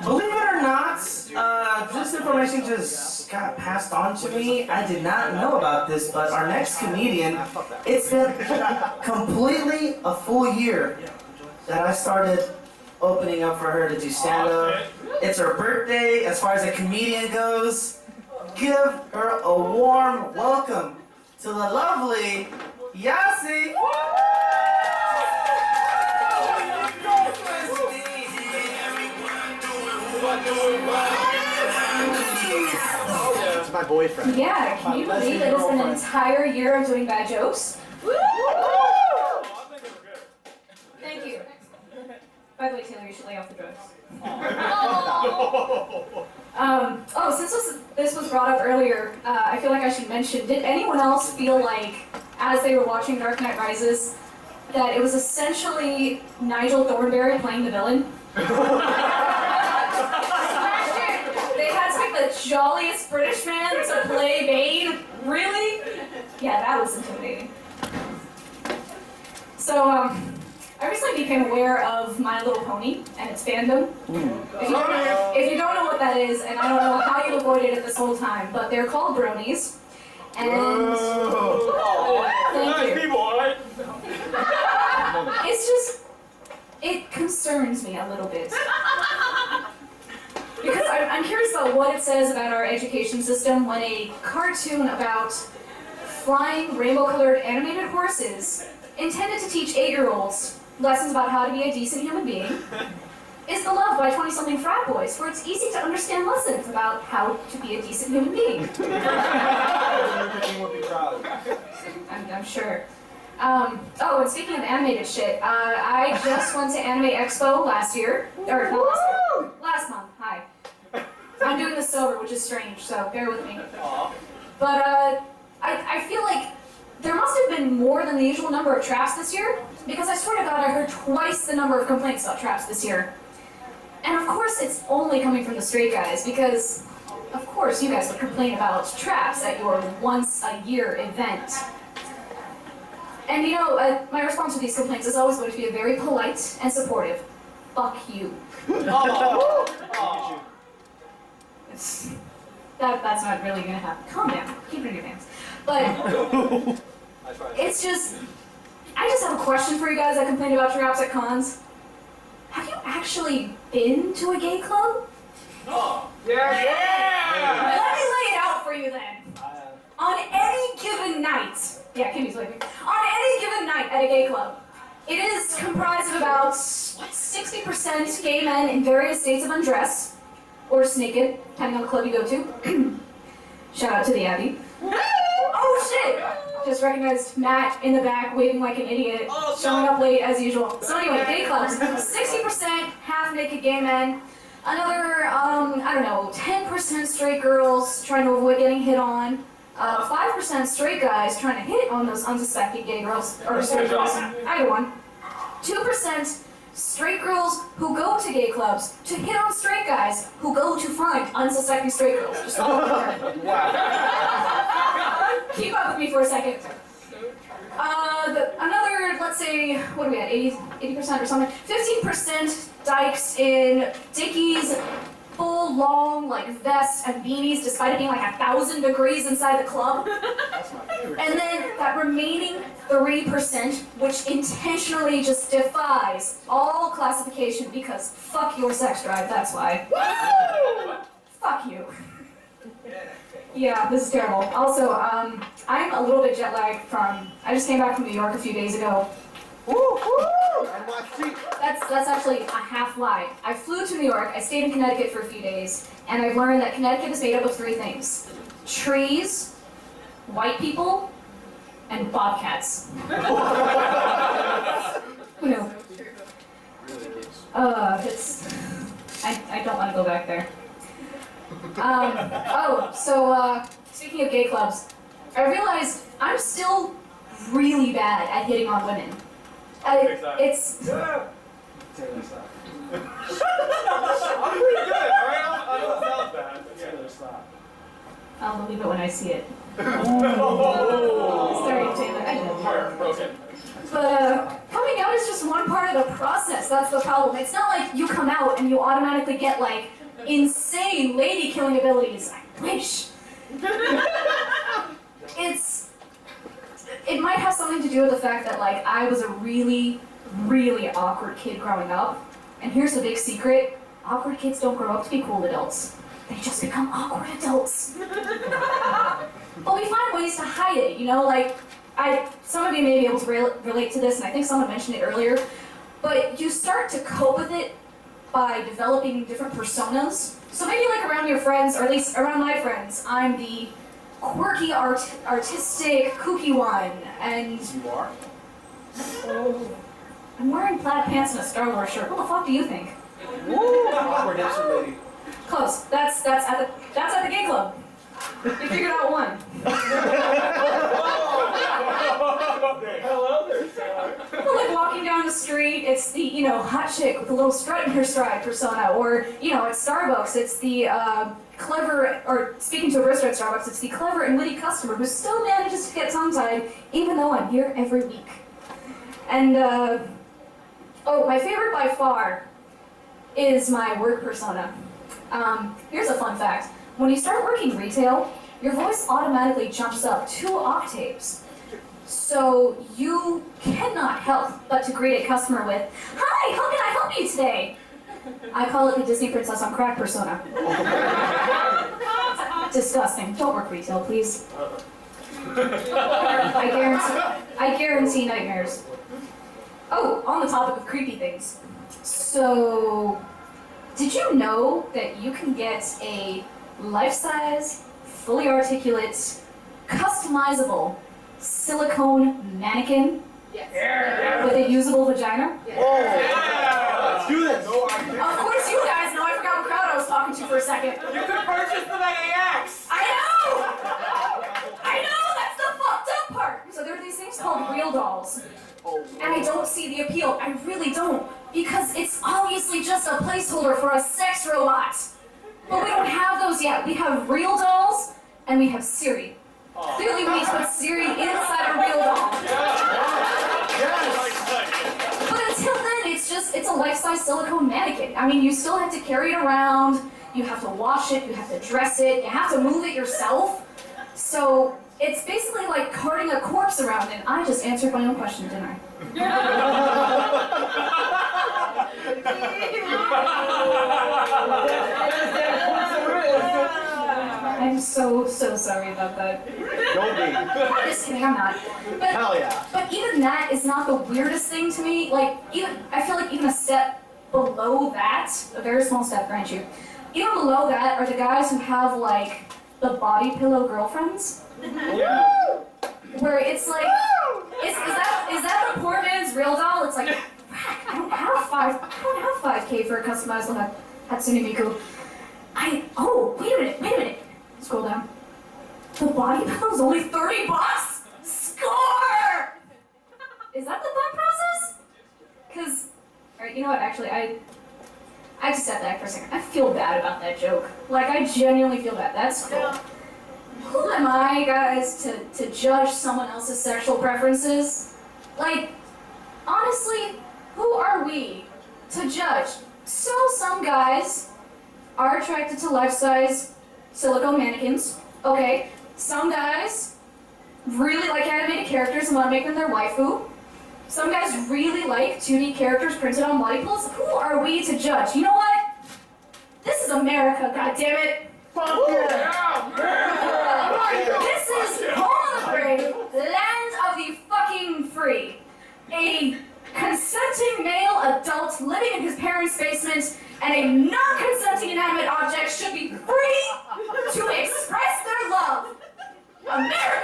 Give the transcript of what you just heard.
Believe it or not, this information just got passed on to me. I did not know about this, but our next comedian, it's been completely a full year that I started opening up for her to do stand-up. It's her birthday as far as a comedian goes. Give her a warm welcome to the lovely Yasi. It's my boyfriend. Yeah, can you believe that it's been an entire year of doing bad jokes? Thank you. By the way, Taylor, you should lay off the drugs. Since this was brought up earlier, I feel like I should mention, did anyone else feel like, as they were watching Dark Knight Rises, that it was essentially Nigel Thornberry playing the villain? They had to pick the jolliest British man to play Bane? Really? Yeah, that was intimidating. So, I recently became aware of My Little Pony and its fandom. If you don't know what that is, and I don't know how you avoided it this whole time, but they're called bronies. And thank you. It's just, it concerns me a little bit. Because I'm curious about what it says about our education system when a cartoon about flying rainbow-colored animated horses intended to teach 8-year-olds lessons about how to be a decent human being is beloved by 20-something frat boys, for it's easy to understand lessons about how to be a decent human being. I'm sure. And speaking of animated shit, I just went to Anime Expo last year, or not last year, last month, hi. I'm doing this sober, which is strange, so bear with me. But I feel like there must have been more than the usual number of traps this year, because I swear to God I heard twice the number of complaints about traps this year. And of course it's only coming from the straight guys, because of course you guys would complain about traps at your once-a-year event. And you know, my response to these complaints is always going to be a very polite and supportive, fuck you. That's not really gonna happen. Calm down, keep it in your pants. But it's just, I just have a question for you guys that complain about traps at cons. Have you actually been to a gay club? Oh. Yeah! Let me lay it out for you then. On any given night, yeah, Kimmy's waving. On any given night at a gay club, it is comprised of about 60% gay men in various states of undress, or just naked, depending on the club you go to. Shout out to the Abbey. Oh shit! Just recognized Matt in the back waving like an idiot, showing up late as usual. So anyway, gay clubs, 60% half-naked gay men, another, 10% straight girls trying to avoid getting hit on, 5% straight guys trying to hit on those unsuspecting gay girls, or straight girls, either one, 2% straight girls who go to gay clubs to hit on straight guys who go to find unsuspecting straight girls. Just keep up with me for a second. Another, let's say, what are we at, 80% or something? 15% dykes in Dickies, full long like vests and beanies, despite it being like 1,000 degrees inside the club. That's my favorite. And then that remaining 3%, which intentionally just defies all classification because fuck your sex drive, that's why. Woo! Fuck you. Yeah, this is terrible. Also, I'm a little bit jet lagged from, I just came back from New York a few days ago. That's actually a half lie. I flew to New York, I stayed in Connecticut for a few days, and I've learned that Connecticut is made up of 3 things. Trees, white people, and bobcats. Who knew? I don't want to go back there. Speaking of gay clubs, I realized I'm still really bad at hitting on women. It's... Yeah. Taylor, stop. I'm pretty good, alright? I know it sounds bad, but Taylor, stop. I'll believe it when I see it. Oh. Sorry, Taylor. I know. Heartbroken. But, coming out is just one part of the process. That's the problem. It's not like you come out and you automatically get like insane lady killing abilities. I wish. It might have something to do with the fact that like I was a really, really awkward kid growing up. And here's the big secret. Awkward kids don't grow up to be cool adults. They just become awkward adults. But we find ways to hide it, you know, like some of you may be able to relate to this, and I think someone mentioned it earlier, but you start to cope with it by developing different personas. So maybe like around your friends, or at least around my friends, I'm the quirky, artistic, kooky one, and... You are? Oh, I'm wearing plaid pants and a Star Wars shirt. What the fuck do you think? Woo! Awkward hipster lady. Close. That's at the gay club. You figured out one. Hello there, Sarah. Well, like walking down the street, it's the, you know, hot chick with a little strut in her stride persona, or, you know, at Starbucks, it's the clever, or speaking to a barista at Starbucks, it's the clever and witty customer who still manages to get tongue-tied, even though I'm here every week. And, oh, my favorite by far is my work persona. Here's a fun fact. When you start working retail, your voice automatically jumps up 2 octaves. So you cannot help but to greet a customer with, "Hi, how can I help you today?" I call it the Disney Princess on Crack persona. Disgusting. Don't work retail, please. I guarantee nightmares. Oh, on the topic of creepy things. So, did you know that you can get a life-size, fully articulate, customizable silicone mannequin with a usable vagina? Whoa! Let's do this! Of course you guys know. I forgot what crowd I was talking to for a second. You could purchase them at AX! I know! That's the fucked up part! So there are these things called real dolls. And I don't see the appeal. I really don't. Because it's obviously just a placeholder for a sex robot. But we don't have those yet. We have real dolls, and we have Siri. Clearly we need to put Siri inside a real doll. But until then, it's a life-size silicone mannequin. I mean, you still have to carry it around, you have to wash it, you have to dress it, you have to move it yourself. So it's basically like carting a corpse around, and I just answered my own question, didn't I? I'm so sorry about that. Don't be. I'm just kidding, I'm not. But, Hell yeah. But even that is not the weirdest thing to me. Like, I feel like even a step below that, a very small step, grant you, even below that are the guys who have, like, the body pillow girlfriends. Yeah. Where it's like, is that the poor man's real doll? It's like, I don't have 5K for a customized little Hatsune Miku. Oh, wait a minute. Scroll down. The body pillow's only $30? Score! Is that the thought process? Cause, alright, you know what, actually, I have to step back for a second. I feel bad about that joke. Like, I genuinely feel bad. That's cool. Who am I, guys, to judge someone else's sexual preferences? Like, honestly, who are we to judge? So some guys are attracted to life-size silicone mannequins. Okay, some guys really like animated characters and want to make them their waifu. Some guys really like 2D characters printed on body pillows. Who are we to judge? You know what? This is America, goddammit. Fuck yeah! This is home of the brave, land of the fucking free. A consenting male adult living in his parents' basement and a non-consenting inanimate object should be free to express their love. America!